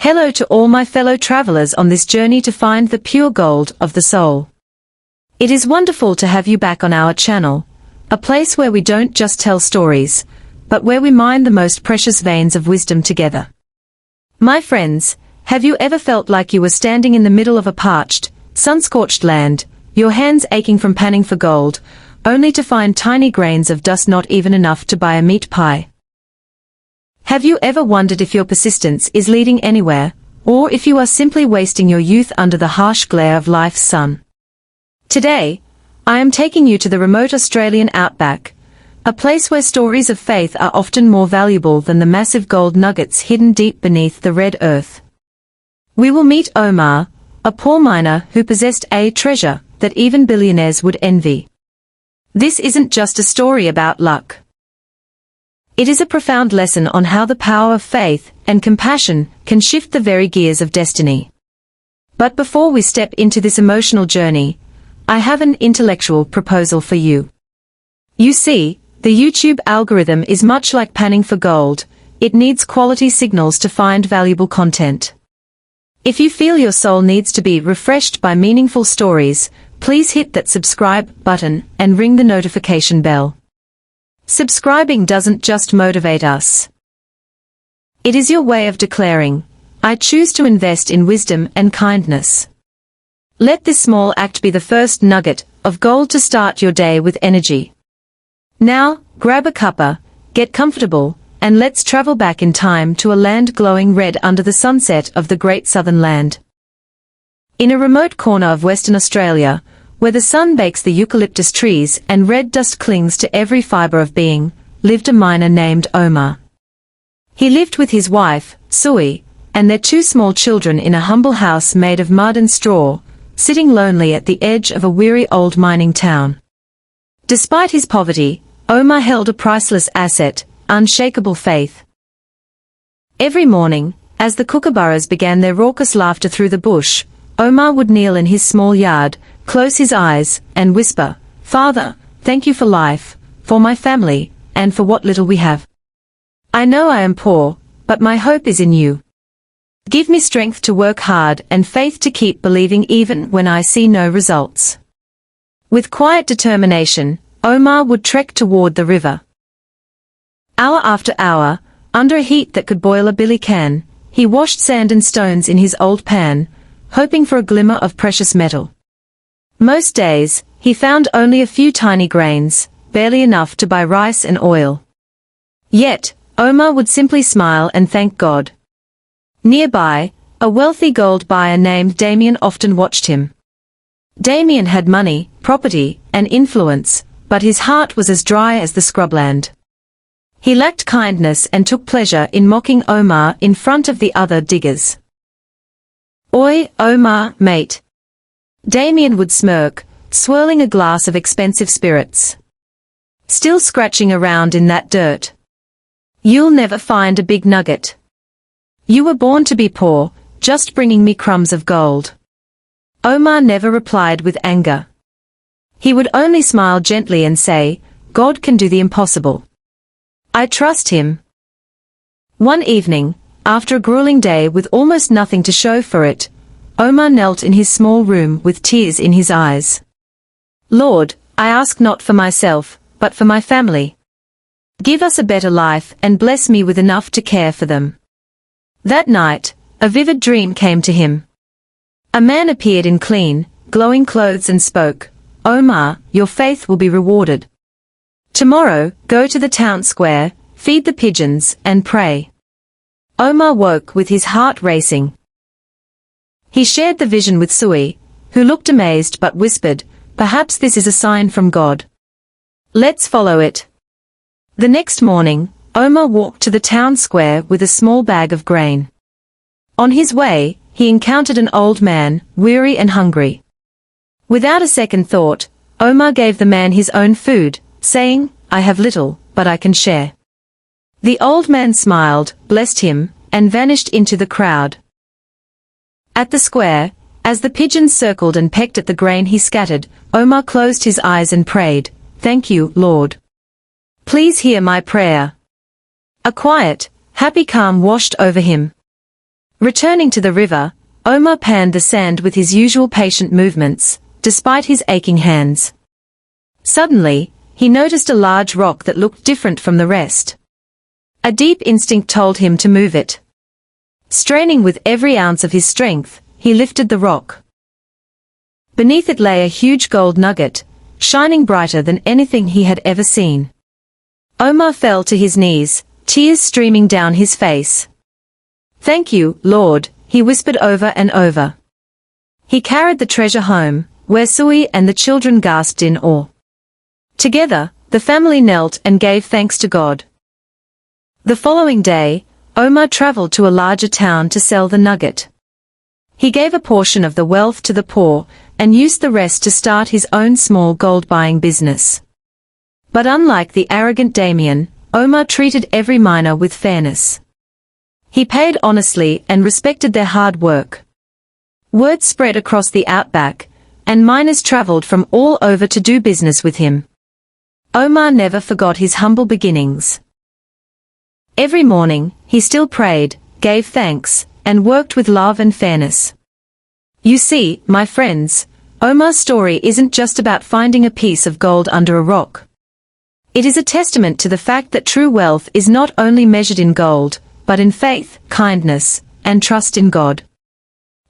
Hello to all my fellow travelers on this journey to find the pure gold of the soul. It is wonderful to have you back on our channel, a place where we don't just tell stories, but where we mine the most precious veins of wisdom together. My friends, have you ever felt like you were standing in the middle of a parched, sun-scorched land, your hands aching from panning for gold, only to find tiny grains of dust not even enough to buy a meat pie? Have you ever wondered if your persistence is leading anywhere, or if you are simply wasting your youth under the harsh glare of life's sun? Today, I am taking you to the remote Australian outback, a place where stories of faith are often more valuable than the massive gold nuggets hidden deep beneath the red earth. We will meet Omar, a poor miner who possessed a treasure that even billionaires would envy. This isn't just a story about luck. It is a profound lesson on how the power of faith and compassion can shift the very gears of destiny. But before we step into this emotional journey, I have an intellectual proposal for you. You see, the YouTube algorithm is much like panning for gold, it needs quality signals to find valuable content. If you feel your soul needs to be refreshed by meaningful stories, please hit that subscribe button and ring the notification bell. Subscribing doesn't just motivate us. It is your way of declaring, I choose to invest in wisdom and kindness. Let this small act be the first nugget of gold to start your day with energy. Now, grab a cuppa, get comfortable, and let's travel back in time to a land glowing red under the sunset of the great southern land. In a remote corner of Western Australia, where the sun bakes the eucalyptus trees and red dust clings to every fiber of being, lived a miner named Omar. He lived with his wife, Sui, and their two small children in a humble house made of mud and straw, sitting lonely at the edge of a weary old mining town. Despite his poverty, Omar held a priceless asset, unshakable faith. Every morning, as the kookaburras began their raucous laughter through the bush, Omar would kneel in his small yard, close his eyes, and whisper, Father, thank you for life, for my family, and for what little we have. I know I am poor, but my hope is in you. Give me strength to work hard and faith to keep believing even when I see no results. With quiet determination, Omar would trek toward the river. Hour after hour, under a heat that could boil a billy can, he washed sand and stones in his old pan, hoping for a glimmer of precious metal. Most days, he found only a few tiny grains, barely enough to buy rice and oil. Yet, Omar would simply smile and thank God. Nearby, a wealthy gold buyer named Damien often watched him. Damien had money, property, and influence, but his heart was as dry as the scrubland. He lacked kindness and took pleasure in mocking Omar in front of the other diggers. Oi, Omar, mate. Damien would smirk, swirling a glass of expensive spirits. Still scratching around in that dirt. You'll never find a big nugget. You were born to be poor, just bringing me crumbs of gold. Omar never replied with anger. He would only smile gently and say, God can do the impossible. I trust him. One evening, after a grueling day with almost nothing to show for it, Omar knelt in his small room with tears in his eyes. Lord, I ask not for myself, but for my family. Give us a better life and bless me with enough to care for them. That night, a vivid dream came to him. A man appeared in clean, glowing clothes and spoke, Omar, your faith will be rewarded. Tomorrow, go to the town square, feed the pigeons, and pray. Omar woke with his heart racing. He shared the vision with Sui, who looked amazed but whispered, perhaps this is a sign from God. Let's follow it. The next morning, Omar walked to the town square with a small bag of grain. On his way, he encountered an old man, weary and hungry. Without a second thought, Omar gave the man his own food, saying, I have little, but I can share. The old man smiled, blessed him, and vanished into the crowd. At the square, as the pigeons circled and pecked at the grain he scattered, Omar closed his eyes and prayed, Thank you, Lord. Please hear my prayer. A quiet, happy calm washed over him. Returning to the river, Omar panned the sand with his usual patient movements, despite his aching hands. Suddenly, he noticed a large rock that looked different from the rest. A deep instinct told him to move it. Straining with every ounce of his strength, he lifted the rock. Beneath it lay a huge gold nugget, shining brighter than anything he had ever seen. Omar fell to his knees, tears streaming down his face. "Thank you, Lord," he whispered over and over. He carried the treasure home, where Sui and the children gasped in awe. Together, the family knelt and gave thanks to God. The following day, Omar traveled to a larger town to sell the nugget. He gave a portion of the wealth to the poor, and used the rest to start his own small gold-buying business. But unlike the arrogant Damien, Omar treated every miner with fairness. He paid honestly and respected their hard work. Word spread across the outback, and miners traveled from all over to do business with him. Omar never forgot his humble beginnings. Every morning, he still prayed, gave thanks, and worked with love and fairness. You see, my friends, Omar's story isn't just about finding a piece of gold under a rock. It is a testament to the fact that true wealth is not only measured in gold, but in faith, kindness, and trust in God.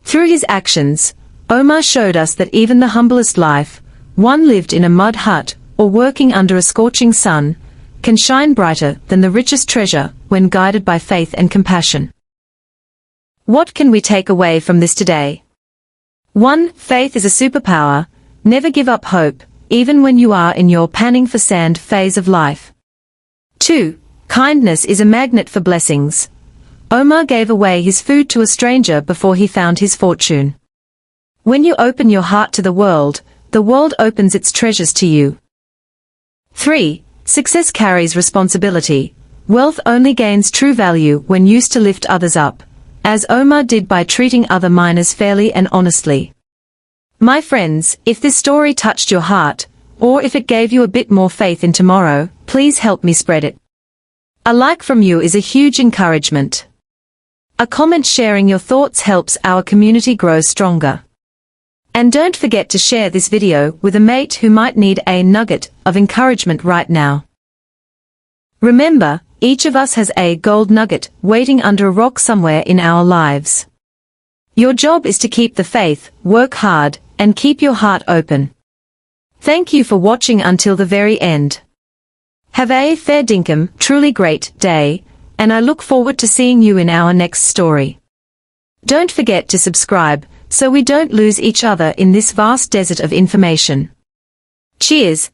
Through his actions, Omar showed us that even the humblest life, one lived in a mud hut, or working under a scorching sun, can shine brighter than the richest treasure when guided by faith and compassion. What can we take away from this today? 1. Faith is a superpower. Never give up hope, even when you are in your panning for sand phase of life. 2. Kindness is a magnet for blessings. Omar gave away his food to a stranger before he found his fortune. When you open your heart to the world opens its treasures to you. 3. Success carries responsibility. Wealth only gains true value when used to lift others up, as Omar did by treating other miners fairly and honestly. My friends, if this story touched your heart, or if it gave you a bit more faith in tomorrow, please help me spread it. A like from you is a huge encouragement. A comment sharing your thoughts helps our community grow stronger. And don't forget to share this video with a mate who might need a nugget of encouragement right now. Remember, each of us has a gold nugget waiting under a rock somewhere in our lives. Your job is to keep the faith, work hard, and keep your heart open. Thank you for watching until the very end. Have a fair dinkum, truly great day, and I look forward to seeing you in our next story. Don't forget to subscribe, so we don't lose each other in this vast desert of information. Cheers!